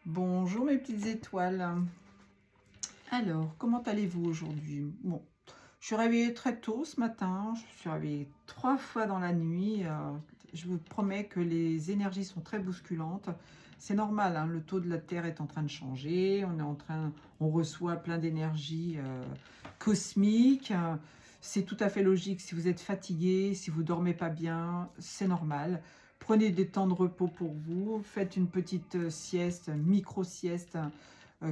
Bonjour mes petites étoiles. Alors, comment allez-vous aujourd'hui? Bon, je suis réveillée très tôt ce matin. Je suis réveillée 3 fois dans la nuit. Je vous promets que les énergies sont très bousculantes. C'est normal, hein, le taux de la Terre est en train de changer. On reçoit plein d'énergie cosmique. C'est tout à fait logique. Si vous êtes fatigué, si vous dormez pas bien, c'est normal. Prenez des temps de repos pour vous. Faites une petite sieste, micro-sieste,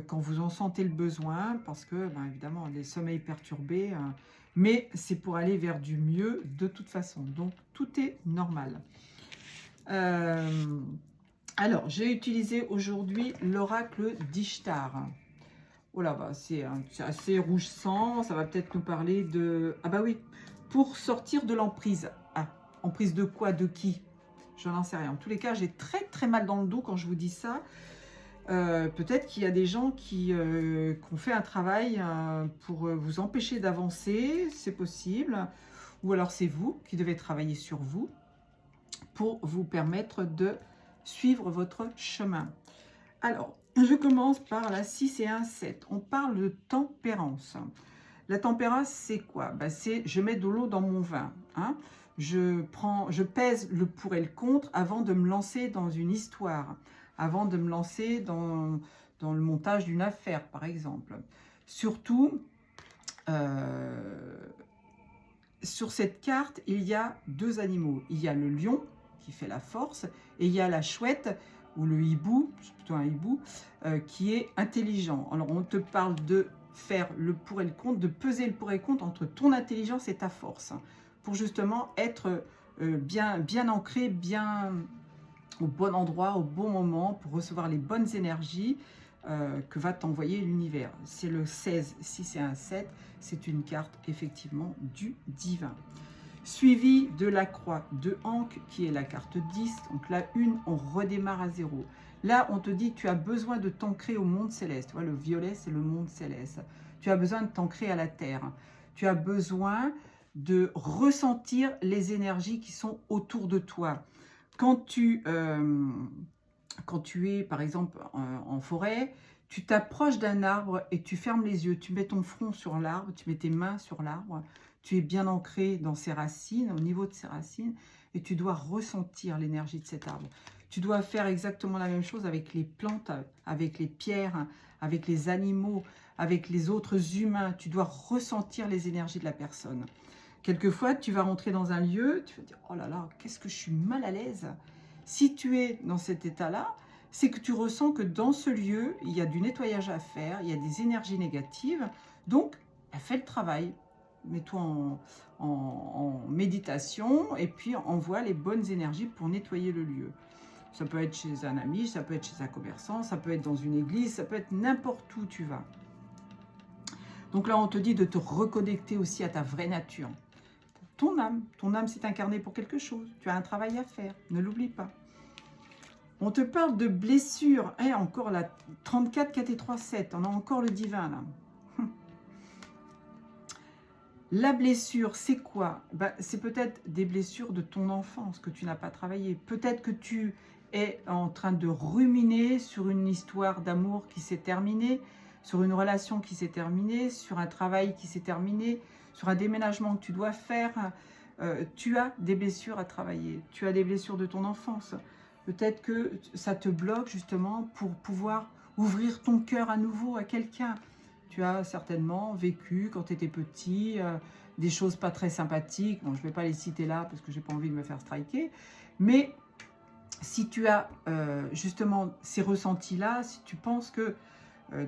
quand vous en sentez le besoin, parce que, ben, évidemment, les sommeils perturbés, mais c'est pour aller vers du mieux de toute façon. Donc, tout est normal. Euh, alors, j'ai utilisé aujourd'hui l'oracle d'Ishtar. Oh là, bah, c'est assez rouge sang. Ça va peut-être nous parler de... Ah bah oui, pour sortir de l'emprise. Ah, emprise de quoi? De qui? Je n'en sais rien. En tous les cas, j'ai très très mal dans le dos quand je vous dis ça. Peut-être qu'il y a des gens qui ont fait un travail pour vous empêcher d'avancer, c'est possible. Ou alors c'est vous qui devez travailler sur vous pour vous permettre de suivre votre chemin. Alors, je commence par la 6 et 1, 7. On parle de tempérance. La tempérance, c'est quoi? Ben, c'est je mets de l'eau dans mon vin. Hein. Je pèse le pour et le contre avant de me lancer dans une histoire, avant de me lancer dans le montage d'une affaire, par exemple. Surtout, euh, sur cette carte, il y a deux animaux. Il y a le lion qui fait la force et il y a la chouette ou le hibou, c'est plutôt un hibou, qui est intelligent. Alors on te parle de faire le pour et le contre, de peser le pour et le contre entre ton intelligence et ta force, pour justement être bien ancré, bien au bon endroit, au bon moment, pour recevoir les bonnes énergies que va t'envoyer l'univers. C'est le 16, si c'est un 7, c'est une carte effectivement du divin. Suivi de la croix de Ankh, qui est la carte 10, donc la 1, on redémarre à zéro. Là, on te dit, tu as besoin de t'ancrer au monde céleste. Tu vois, le violet, c'est le monde céleste. Tu as besoin de t'ancrer à la terre. Tu as besoin de ressentir les énergies qui sont autour de toi. Quand tu es, par exemple, en forêt, tu t'approches d'un arbre et tu fermes les yeux. Tu mets ton front sur l'arbre, tu mets tes mains sur l'arbre. Tu es bien ancré dans ses racines, au niveau de ses racines, et tu dois ressentir l'énergie de cet arbre. Tu dois faire exactement la même chose avec les plantes, avec les pierres, avec les animaux, avec les autres humains. Tu dois ressentir les énergies de la personne. Quelquefois, tu vas rentrer dans un lieu, tu vas dire « Oh là là, qu'est-ce que je suis mal à l'aise !» Si tu es dans cet état-là, c'est que tu ressens que dans ce lieu, il y a du nettoyage à faire, il y a des énergies négatives. Donc, fais le travail. Mets-toi en méditation et puis envoie les bonnes énergies pour nettoyer le lieu. Ça peut être chez un ami, ça peut être chez un commerçant, ça peut être dans une église, ça peut être n'importe où tu vas. Donc là, on te dit de te reconnecter aussi à ta vraie nature. Ton âme s'est incarnée pour quelque chose. Tu as un travail à faire, ne l'oublie pas. On te parle de blessures. Et encore la 34, 4 et 3, 7. On a encore le divin là. La blessure, c'est quoi? Ben, c'est peut-être des blessures de ton enfance que tu n'as pas travaillé. Peut-être que tu es en train de ruminer sur une histoire d'amour qui s'est terminée, sur une relation qui s'est terminée, sur un travail qui s'est terminé, sur un déménagement que tu dois faire. Tu as des blessures à travailler. Tu as des blessures de ton enfance. Peut-être que ça te bloque justement pour pouvoir ouvrir ton cœur à nouveau à quelqu'un. Tu as certainement vécu quand tu étais petit des choses pas très sympathiques. Bon, je ne vais pas les citer là parce que j'ai pas envie de me faire striker. Mais si tu as justement ces ressentis-là, si tu penses que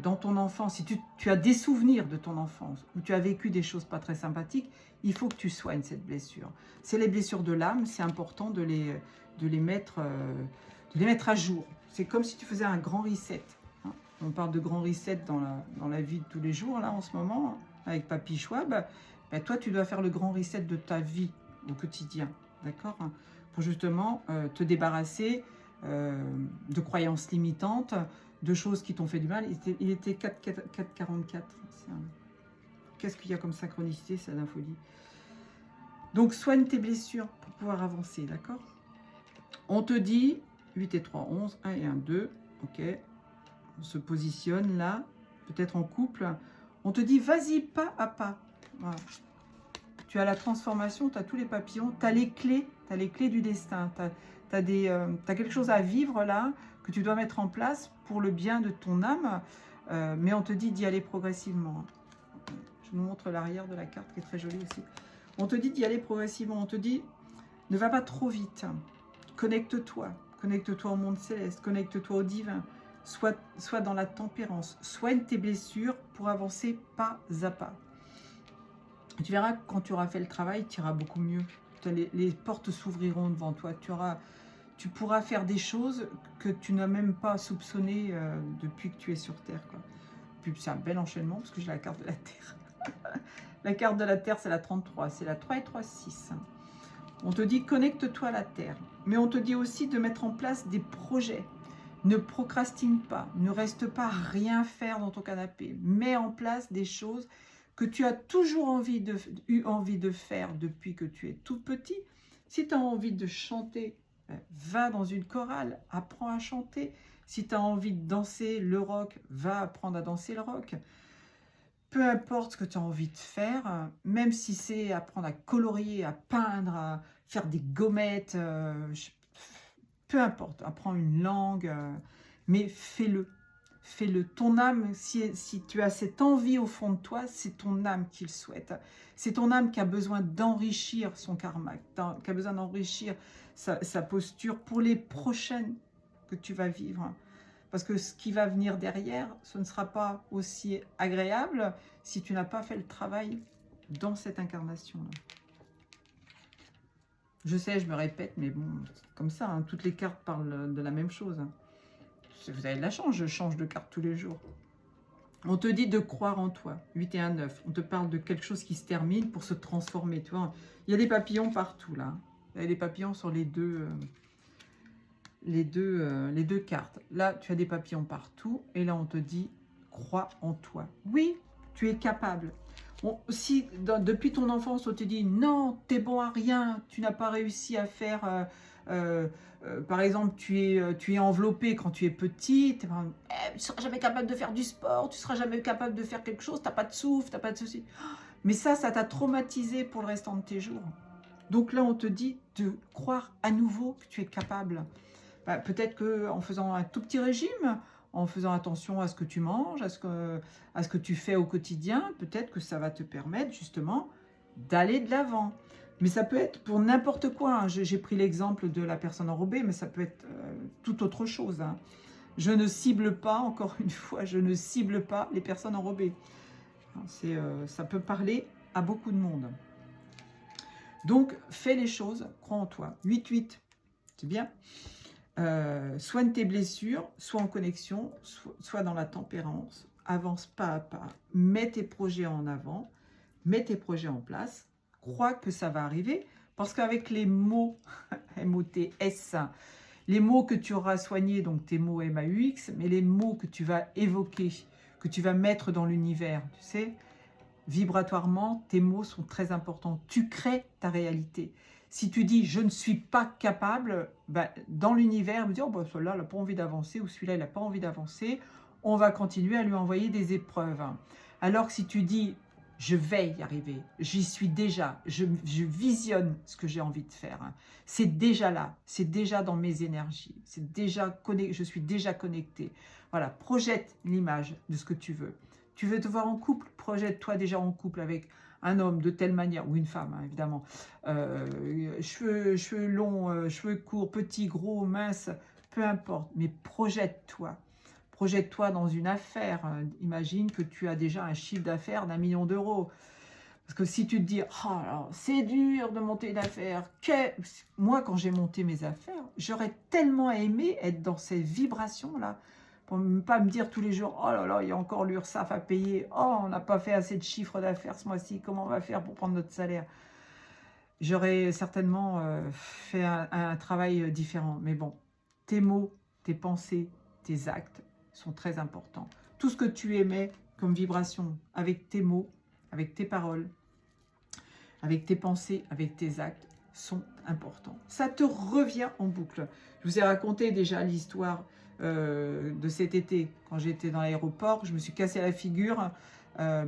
dans ton enfance, si tu as des souvenirs de ton enfance où tu as vécu des choses pas très sympathiques, il faut que tu soignes cette blessure. C'est les blessures de l'âme, c'est important de les mettre à jour. C'est comme si tu faisais un grand reset. Hein. On parle de grand reset dans la vie de tous les jours, là, en ce moment, avec Papy Schwab. Ben, toi, tu dois faire le grand reset de ta vie au quotidien, d'accord? Pour justement te débarrasser de croyances limitantes, de choses qui t'ont fait du mal. Il était 4,44. Qu'est-ce qu'il y a comme synchronicité, c'est la folie. Donc, soigne tes blessures pour pouvoir avancer, d'accord? On te dit 8 et 3, 11, 1 et 1, 2, ok. on se positionne là, peut-être en couple. On te dit, vas-y pas à pas. Voilà. Tu as la transformation, tu as tous les papillons, tu as les clés du destin. Tu as quelque chose à vivre là, que tu dois mettre en place pour le bien de ton âme. Mais on te dit d'y aller progressivement. Je vous montre l'arrière de la carte qui est très jolie aussi. On te dit d'y aller progressivement. On te dit, ne va pas trop vite. Connecte-toi. Connecte-toi au monde céleste. Connecte-toi au divin. Sois dans la tempérance. Soigne tes blessures pour avancer pas à pas. Tu verras, quand tu auras fait le travail, tu iras beaucoup mieux. Les portes s'ouvriront devant toi. Tu pourras faire des choses que tu n'as même pas soupçonnées depuis que tu es sur Terre, quoi. Puis c'est un bel enchaînement parce que j'ai la carte de la Terre. La carte de la Terre, c'est la 33. C'est la 3 et 3, 6. On te dit, connecte-toi à la Terre. Mais on te dit aussi de mettre en place des projets. Ne procrastine pas. Ne reste pas à rien faire dans ton canapé. Mets en place des choses que tu as toujours eu envie de faire depuis que tu es tout petit. Si tu as envie de chanter, va dans une chorale, apprends à chanter. Si tu as envie de danser le rock, va apprendre à danser le rock. Peu importe ce que tu as envie de faire, même si c'est apprendre à colorier, à peindre, à faire des gommettes, peu importe, apprends une langue, mais fais-le. Fais-le. Ton âme, si tu as cette envie au fond de toi, c'est ton âme qui le souhaite. C'est ton âme qui a besoin d'enrichir son karma, qui a besoin d'enrichir sa posture pour les prochaines que tu vas vivre. Parce que ce qui va venir derrière, ce ne sera pas aussi agréable si tu n'as pas fait le travail dans cette incarnation-là. Je sais, je me répète, mais bon, comme ça, hein, toutes les cartes parlent de la même chose. Vous avez de la chance, je change de carte tous les jours. On te dit de croire en toi, 8 et 1, 9. On te parle de quelque chose qui se termine pour se transformer. Tu vois, il y a des papillons partout, là. Il y a des papillons sur les deux cartes. Là, tu as des papillons partout. Et là, on te dit, crois en toi. Oui, tu es capable. Si depuis ton enfance, on te dit, non, t'es bon à rien, tu n'as pas réussi à faire... par exemple, tu es enveloppé quand tu es petit, tu ne seras jamais capable de faire du sport, tu ne seras jamais capable de faire quelque chose, tu n'as pas de souffle, tu n'as pas de ceci. Mais ça t'a traumatisé pour le restant de tes jours. Donc là, on te dit de croire à nouveau que tu es capable. Bah, peut-être qu'en faisant un tout petit régime, en faisant attention à ce que tu manges, à ce que tu fais au quotidien, peut-être que ça va te permettre justement d'aller de l'avant. Mais ça peut être pour n'importe quoi. Hein. J'ai pris l'exemple de la personne enrobée, mais ça peut être tout autre chose. Hein. Je ne cible pas, encore une fois, je ne cible pas les personnes enrobées. Ça peut parler à beaucoup de monde. Donc, fais les choses, crois en toi. 8-8, c'est bien. Soigne tes blessures, sois en connexion, sois dans la tempérance, avance pas à pas, mets tes projets en avant, mets tes projets en place, crois que ça va arriver, parce qu'avec les mots M-O-T-S, les mots que tu auras soignés, donc tes mots M-A-U-X, mais les mots que tu vas évoquer, que tu vas mettre dans l'univers, tu sais, vibratoirement, tes mots sont très importants, tu crées ta réalité. Si tu dis « je ne suis pas capable ben, », dans l'univers, me dire oh, ben, « celui-là, il n'a pas envie d'avancer » ou « celui-là, il n'a pas envie d'avancer », on va continuer à lui envoyer des épreuves. Alors que si tu dis « je vais y arriver, j'y suis déjà, je visionne ce que j'ai envie de faire », c'est déjà là, c'est déjà dans mes énergies, je suis déjà connecté. Voilà, projette l'image de ce que tu veux. Tu veux te voir en couple, projette-toi déjà en couple avec un homme de telle manière, ou une femme, hein, évidemment. Cheveux longs, cheveux courts, petits, gros, minces, peu importe. Mais projette-toi. Projette-toi dans une affaire. Imagine que tu as déjà un chiffre d'affaires d'1 million d'euros. Parce que si tu te dis, oh, c'est dur de monter une affaire. Moi, quand j'ai monté mes affaires, j'aurais tellement aimé être dans ces vibrations-là. Pour ne pas me dire tous les jours, oh là là, il y a encore l'URSSAF à payer, oh, on n'a pas fait assez de chiffre d'affaires ce mois-ci, comment on va faire pour prendre notre salaire? J'aurais certainement fait un travail différent. Mais bon, tes mots, tes pensées, tes actes sont très importants. Tout ce que tu émets comme vibration avec tes mots, avec tes paroles, avec tes pensées, avec tes actes, sont importants. Ça te revient en boucle. Je vous ai raconté déjà l'histoire de cet été. Quand j'étais dans l'aéroport, je me suis cassé la figure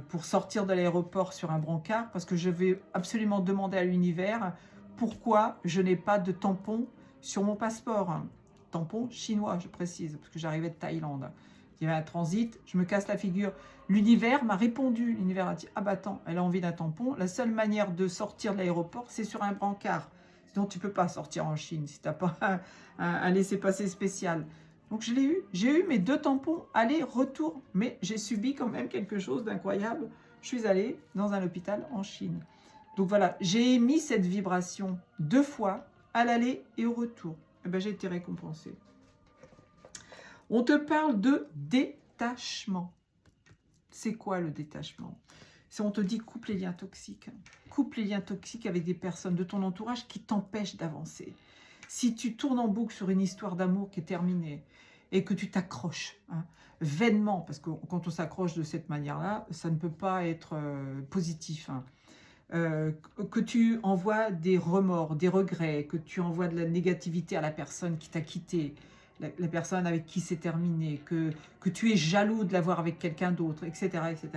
pour sortir de l'aéroport sur un brancard parce que je vais absolument demander à l'univers pourquoi je n'ai pas de tampon sur mon passeport. Tampon chinois, je précise, parce que j'arrivais de Thaïlande. Il y avait un transit, je me casse la figure. L'univers m'a répondu. L'univers a dit, ah bah attends, elle a envie d'un tampon. La seule manière de sortir de l'aéroport, c'est sur un brancard. Sinon, tu ne peux pas sortir en Chine si tu n'as pas un laissez-passer spécial. Donc, je l'ai eu. J'ai eu mes 2 tampons aller-retour. Mais j'ai subi quand même quelque chose d'incroyable. Je suis allée dans un hôpital en Chine. Donc voilà, j'ai émis cette vibration 2 fois à l'aller et au retour. Et ben, j'ai été récompensée. On te parle de détachement. C'est quoi le détachement? C'est on te dit coupe les liens toxiques. Coupe les liens toxiques avec des personnes de ton entourage qui t'empêchent d'avancer. Si tu tournes en boucle sur une histoire d'amour qui est terminée et que tu t'accroches vainement, parce que quand on s'accroche de cette manière-là, ça ne peut pas être positif. Que tu envoies des remords, des regrets, que tu envoies de la négativité à la personne qui t'a quitté, la personne avec qui c'est terminé, que tu es jaloux de l'avoir avec quelqu'un d'autre, etc., etc.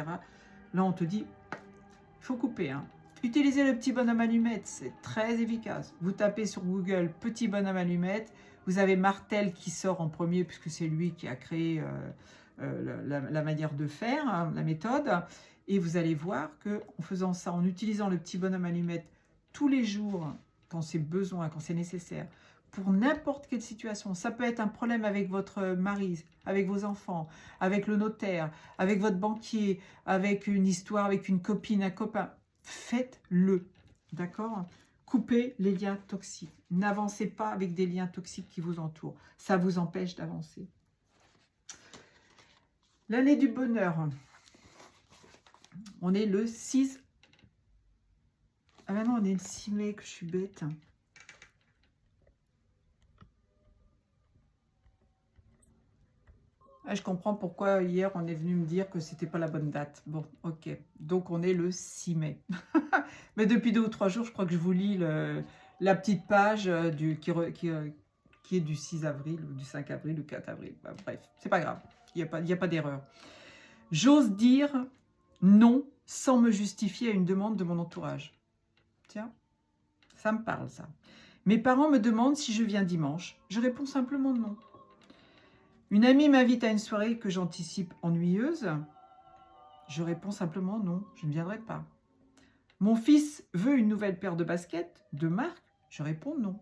Là, on te dit, il faut couper. Utilisez le petit bonhomme allumette, c'est très efficace. Vous tapez sur Google « petit bonhomme allumette », vous avez Martel qui sort en premier, puisque c'est lui qui a créé la manière de faire, la méthode. Et vous allez voir qu'en faisant ça, en utilisant le petit bonhomme allumette tous les jours, quand c'est besoin, quand c'est nécessaire, pour n'importe quelle situation. Ça peut être un problème avec votre mari, avec vos enfants, avec le notaire, avec votre banquier, avec une histoire, avec une copine, un copain. Faites-le, d'accord? Coupez les liens toxiques. N'avancez pas avec des liens toxiques qui vous entourent. Ça vous empêche d'avancer. L'année du bonheur. On est le 6... Ah ben non, on est le 6 mai, que je suis bête. Ah, je comprends pourquoi hier on est venu me dire que c'était pas la bonne date. Bon, ok. Donc on est le 6 mai. Mais depuis 2 ou 3 jours, je crois que je vous lis la petite page qui est du 6 avril, ou du 5 avril, ou 4 avril. Bah, bref, c'est pas grave. Il n'y a pas d'erreur. J'ose dire non sans me justifier à une demande de mon entourage. Tiens, ça me parle ça. Mes parents me demandent si je viens dimanche. Je réponds simplement non. Une amie m'invite à une soirée que j'anticipe ennuyeuse. Je réponds simplement non, je ne viendrai pas. Mon fils veut une nouvelle paire de baskets de marque. Je réponds non.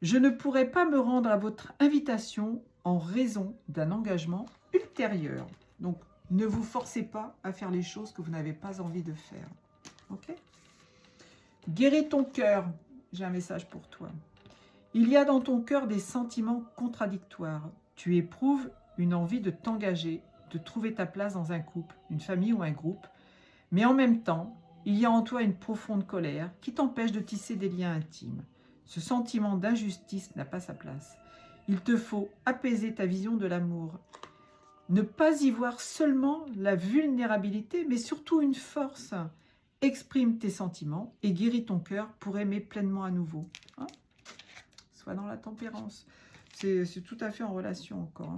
Je ne pourrai pas me rendre à votre invitation en raison d'un engagement ultérieur. Donc, ne vous forcez pas à faire les choses que vous n'avez pas envie de faire. Ok? Guéris ton cœur. J'ai un message pour toi. Il y a dans ton cœur des sentiments contradictoires. Tu éprouves une envie de t'engager, de trouver ta place dans un couple, une famille ou un groupe. Mais en même temps, il y a en toi une profonde colère qui t'empêche de tisser des liens intimes. Ce sentiment d'injustice n'a pas sa place. Il te faut apaiser ta vision de l'amour. Ne pas y voir seulement la vulnérabilité, mais surtout une force. Exprime tes sentiments et guéris ton cœur pour aimer pleinement à nouveau. Sois dans la tempérance. C'est tout à fait en relation encore.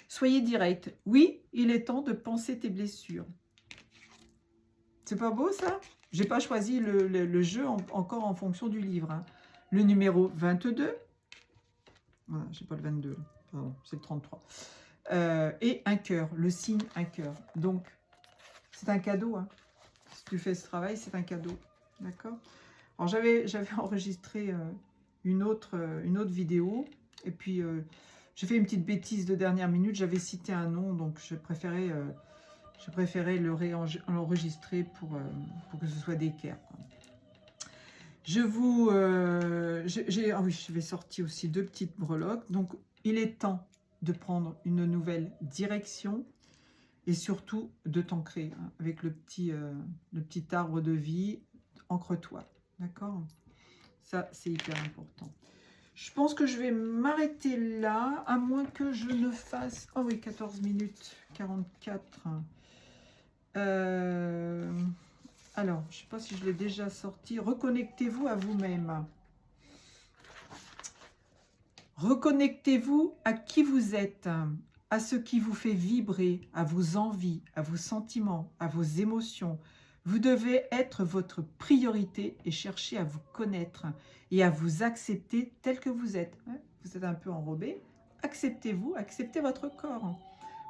Soyez direct. Oui, il est temps de penser tes blessures. C'est pas beau ça? J'ai pas choisi le jeu encore en fonction du livre. Le numéro 22. Voilà, j'ai pas le 22. Pardon, c'est le 33. Et un cœur, le signe un cœur. Donc, c'est un cadeau. Si tu fais ce travail, c'est un cadeau. D'accord? Alors, j'avais enregistré une autre vidéo. Et puis, j'ai fait une petite bêtise de dernière minute. J'avais cité un nom, donc je préférais l'enregistrer pour que ce soit d'équerre. Je vais sortir aussi 2 petites breloques. Donc, il est temps de prendre une nouvelle direction et surtout de t'ancrer avec le petit arbre de vie. Ancre-toi, d'accord? Ça, c'est hyper important. Je pense que je vais m'arrêter là, à moins que je ne fasse... Oh oui, 14 minutes 44. Alors, je ne sais pas si je l'ai déjà sorti. Reconnectez-vous à vous-même. Reconnectez-vous à qui vous êtes, à ce qui vous fait vibrer, à vos envies, à vos sentiments, à vos émotions. Vous devez être votre priorité et chercher à vous connaître et à vous accepter tel que vous êtes. Vous êtes un peu enrobé, acceptez-vous, acceptez votre corps.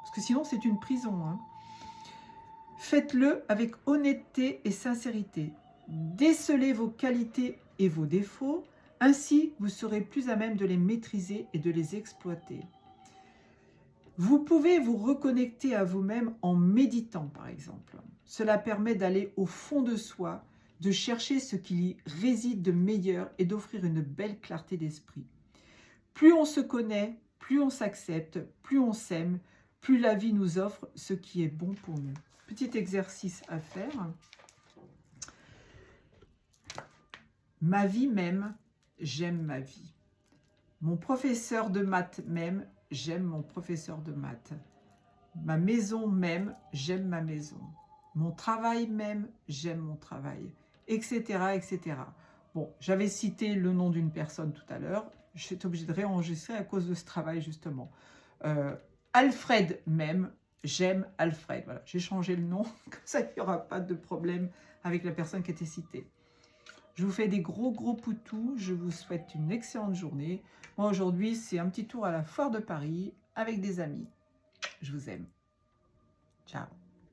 Parce que sinon, c'est une prison. Faites-le avec honnêteté et sincérité. Décelez vos qualités et vos défauts. Ainsi, vous serez plus à même de les maîtriser et de les exploiter. Vous pouvez vous reconnecter à vous-même en méditant, par exemple. Cela permet d'aller au fond de soi, de chercher ce qui y réside de meilleur et d'offrir une belle clarté d'esprit. Plus on se connaît, plus on s'accepte, plus on s'aime, plus la vie nous offre ce qui est bon pour nous. Petit exercice à faire. Ma vie m'aime, j'aime ma vie. Mon professeur de maths m'aime, j'aime mon professeur de maths. Ma maison m'aime, j'aime ma maison. Mon travail m'aime, j'aime mon travail, etc., etc. Bon, j'avais cité le nom d'une personne tout à l'heure. J'étais obligée de réenregistrer à cause de ce travail, justement. Alfred m'aime, j'aime Alfred. Voilà, j'ai changé le nom, comme ça il n'y aura pas de problème avec la personne qui était citée. Je vous fais des gros poutous, je vous souhaite une excellente journée. Moi aujourd'hui, c'est un petit tour à la foire de Paris avec des amis. Je vous aime. Ciao.